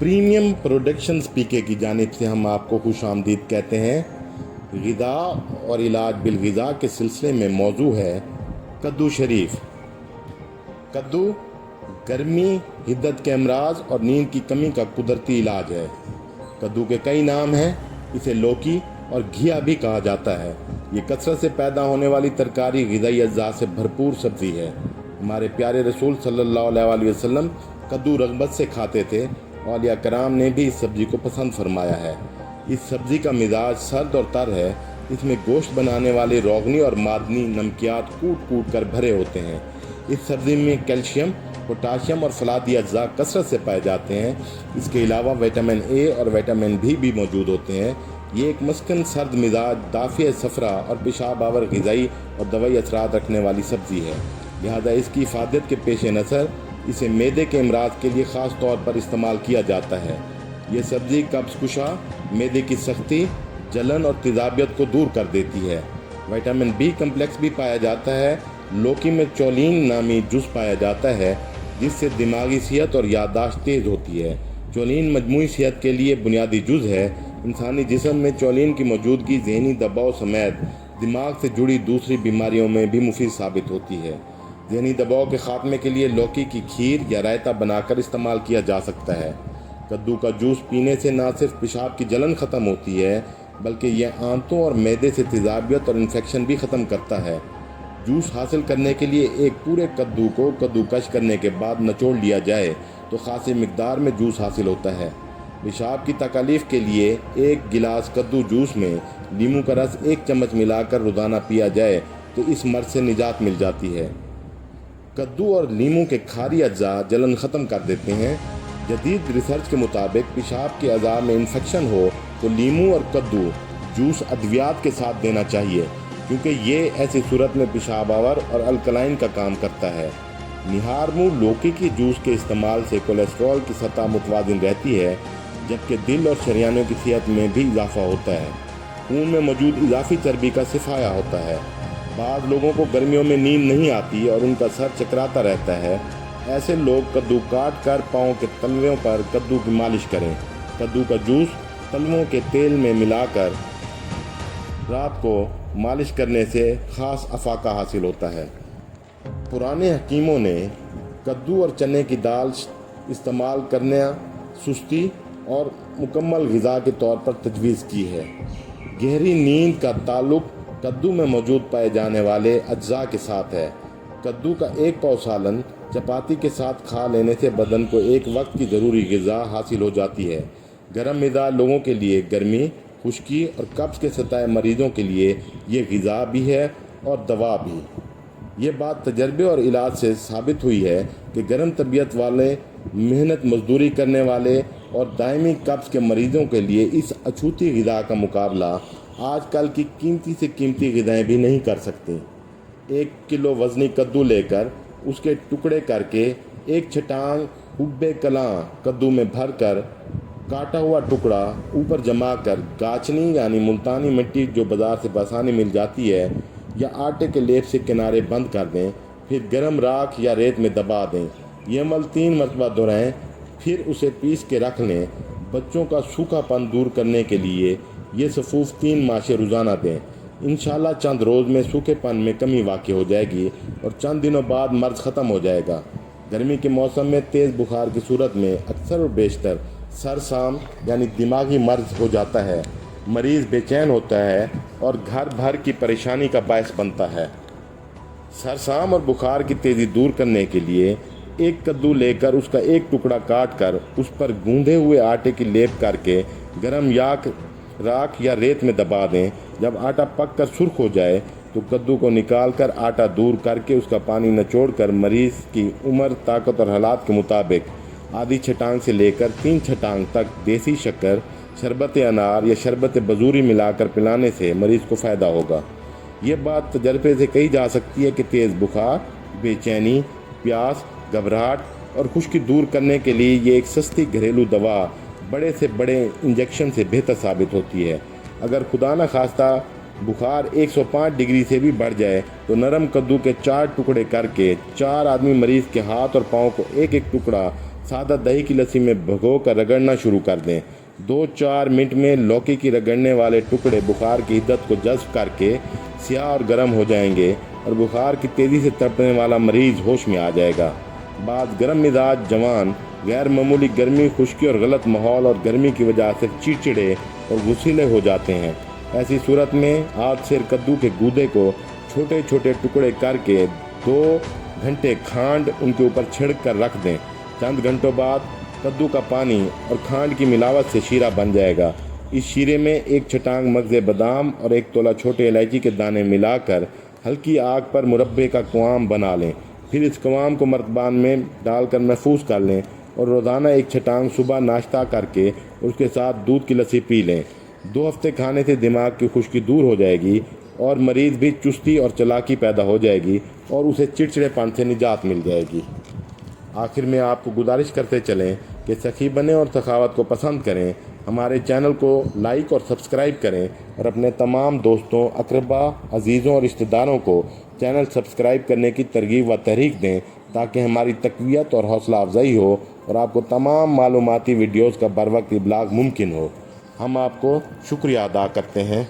Premium productions पीके की जानिब से हम आपको खुश आमदीद कहते हैं। ग़िज़ा और इलाज बिलग़िज़ा के सिलसिले में मौजू है कद्दू शरीफ। कद्दू गर्मी, हिद्दत के अमराज और नींद की कमी का कुदरती इलाज है। कद्दू के कई नाम हैं। इसे लौकी और घिया भी कहा जाता है। ये कसरत से पैदा होने वाली तरकारी ग़िज़ाई अज्जा से भरपूर सब्ज़ी है। हमारे प्यारे रसूल सल्लल्लाहु अलैहि वसल्लम कद्दू रग़बत से खाते थे। औलिया कराम ने भी इस सब्ज़ी को पसंद फरमाया है। इस सब्ज़ी का मिजाज सर्द और तर है। इसमें गोश्त बनाने वाले रोगनी और मादनी नमकियात कूट कूट कर भरे होते हैं। इस सब्ज़ी में कैल्शियम, पोटाशियम और फलादी अज्जा कसरत से पाए जाते हैं। इसके अलावा विटामिन ए और विटामिन भी मौजूद होते हैं। ये एक मस्कन सर्द मिजाज, दाफ़िय सफ़रा और पेशाब आवर ग़िज़ाई और दवाई असरात रखने वाली सब्ज़ी है। लिहाजा इसकी इफ़ादत के पेश नज़र इसे मैदे के अमराज के लिए ख़ास तौर पर इस्तेमाल किया जाता है। ये सब्ज़ी कब्ज़ कुशा, मैदे की सख्ती, जलन और तेज़ाबियत को दूर कर देती है। विटामिन बी कम्प्लेक्स भी पाया जाता है। लौकी में चौलीन नामी जुज़ पाया जाता है जिससे दिमागी सेहत और याददाश्त तेज़ होती है। चौलीन मजमूई सेहत के लिए बुनियादी जुज़ है। इंसानी जिस्म में चौलीन की मौजूदगी ज़हनी दबाव समेत दिमाग से जुड़ी दूसरी बीमारियों में भी मुफीद साबित होती है। ज़हनी दबाव के ख़ात्मे के लिए लौकी की खीर या रायता बनाकर इस्तेमाल किया जा सकता है। कद्दू का जूस पीने से न सिर्फ पेशाब की जलन ख़त्म होती है बल्कि यह आंतों और मैदे से तेज़ाबियत और इन्फेक्शन भी ख़त्म करता है। जूस हासिल करने के लिए एक पूरे कद्दू को कद्दूकश करने के बाद निचोड़ लिया जाए तो खासी मिकदार में जूस हासिल होता है। पेशाब की तकलीफ़ के लिए एक गिलास कद्दू जूस में नींबू का रस 1 चम्मच मिलाकर रोज़ाना पिया जाए तो इस मर्ज़ से निजात मिल जाती है। कद्दू और नींबू के खारी अज्जा जलन ख़त्म कर देते हैं। जदीद रिसर्च के मुताबिक पेशाब के अज़ा में इन्फेक्शन हो तो नींबू और कद्दू जूस अद्वियात के साथ देना चाहिए क्योंकि ये ऐसी सूरत में पेशाब आवर और अल्कलाइन का काम करता है। निहार मुँह लौकी की जूस के इस्तेमाल से कोलेस्ट्रॉल की सतह मुतवाज़िन रहती है जबकि दिल और शरियानों की सेहत में भी इजाफा होता है। खून में मौजूद इजाफी चर्बी का सिफाया होता है। बाद लोगों को गर्मियों में नींद नहीं आती और उनका सर चकराता रहता है। ऐसे लोग कद्दू काट कर पाँव के तलवों पर कद्दू की मालिश करें। कद्दू का जूस तलवों के तेल में मिलाकर रात को मालिश करने से ख़ास अफाका हासिल होता है। पुराने हकीमों ने कद्दू और चने की दाल इस्तेमाल करने सुस्ती और मुकम्मल ग़िज़ा के तौर पर तजवीज़ की है। गहरी नींद का ताल्लुक़ कद्दू में मौजूद पाए जाने वाले अज्जा के साथ है। कद्दू का एक पाव सालन चपाती के साथ खा लेने से बदन को एक वक्त की ज़रूरी ग़िज़ा हासिल हो जाती है। गर्म मिजाज लोगों के लिए गर्मी, खुश्की और कब्ज़ के सताए मरीज़ों के लिए ये ग़िज़ा भी है और दवा भी। ये बात तजर्बे और इलाज से साबित हुई है कि गर्म तबीयत वाले, मेहनत मजदूरी करने वाले और दायमी कब्ज़ के मरीज़ों के लिए इस अछूती ग़िज़ा का मुकाबला आजकल की कीमती से कीमती ग़िज़ाएँ भी नहीं कर सकती। 1 किलो वज़नी कद्दू लेकर उसके टुकड़े करके एक छटांग हुब्बे कलां कद्दू में भर कर काटा हुआ टुकड़ा ऊपर जमा कर गाचनी यानी मुल्तानी मिट्टी जो बाज़ार से बसानी मिल जाती है या आटे के लेप से किनारे बंद कर दें। फिर गर्म राख या रेत में दबा दें। यह अमल 3 मरतबा दोहराएं। फिर उसे पीस के रख लें। बच्चों का सूखापन दूर करने के लिए ये सफ़ूफ 3 माशे रोज़ाना दें। इंशाल्लाह चंद रोज़ में सूखेपन में कमी वाक़ई हो जाएगी और चंद दिनों बाद मर्ज़ ख़त्म हो जाएगा। गर्मी के मौसम में तेज़ बुखार की सूरत में अक्सर और बेशतर सरसाम यानी दिमागी मर्ज़ हो जाता है। मरीज़ बेचैन होता है और घर भर की परेशानी का बायस बनता है। सरसाम और बुखार की तेज़ी दूर करने के लिए एक कद्दू लेकर उसका एक टुकड़ा काट कर उस पर गूंधे हुए आटे की लेप करके गर्म राख या रेत में दबा दें। जब आटा पक कर सुर्ख हो जाए तो कद्दू को निकाल कर आटा दूर करके उसका पानी निचोड़ कर मरीज़ की उम्र, ताकत और हालात के मुताबिक आधी छटांग से लेकर 3 छटांग तक देसी शक्कर, शरबत अनार या शरबत बजूरी मिलाकर पिलाने से मरीज़ को फ़ायदा होगा। ये बात तजर्बे से कही जा सकती है कि तेज़ बुखार, बेचैनी, प्यास, घबराहट और खुश्की दूर करने के लिए ये एक सस्ती घरेलू दवा बड़े से बड़े इंजेक्शन से बेहतर साबित होती है। अगर खुदा न खास्ता बुखार 105 डिग्री से भी बढ़ जाए तो नरम कद्दू के 4 टुकड़े करके 4 आदमी मरीज़ के हाथ और पाँव को एक एक टुकड़ा सादा दही की लस्सी में भिगो कर रगड़ना शुरू कर दें। 2-4 मिनट में लौकी की रगड़ने वाले टुकड़े बुखार की हिद्दत को जज्ब करके सियाह और गर्म हो जाएंगे और बुखार की तेज़ी से तड़पने वाला मरीज़ होश में आ जाएगा। बाद गर्म मिजाज जवान गैर मामूली गर्मी, खुश्की और गलत माहौल और गर्मी की वजह से चिड़चिड़े और गुस्सीले हो जाते हैं। ऐसी सूरत में आध सेर कद्दू के गूदे को छोटे छोटे टुकड़े करके 2 घंटे खांड उनके ऊपर छिड़क कर रख दें। चंद घंटों बाद कद्दू का पानी और खांड की मिलावट से शीरा बन जाएगा। इस शीरे में 1 छटांग मगज़े बादाम और 1 तोला छोटे इलायची के दाने मिलाकर हल्की आग पर मुरब्बे का क़वाम बना लें। फिर इस क़वाम को मर्तबान में डालकर महफूज कर लें और रोज़ाना 1 छटांग सुबह नाश्ता करके उसके साथ दूध की लस्सी पी लें। 2 हफ्ते खाने से दिमाग की खुश्की दूर हो जाएगी और मरीज़ भी चुस्ती और चालाकी पैदा हो जाएगी और उसे चिड़चिड़ेपन से निजात मिल जाएगी। आखिर में आपको गुजारिश करते चलें कि सखी बने और सखावत को पसंद करें। हमारे चैनल को लाइक और सब्सक्राइब करें और अपने तमाम दोस्तों, अकरबा, अजीज़ों और रिश्तेदारों को चैनल सब्सक्राइब करने की तरगीब व तहरीक दें ताकि हमारी तक़वियत और हौसला अफजाई हो और आपको तमाम मालूमाती वीडियोज़ का बर वक्त इब्लाग मुमकिन हो। हम आपको शुक्रिया अदा करते हैं।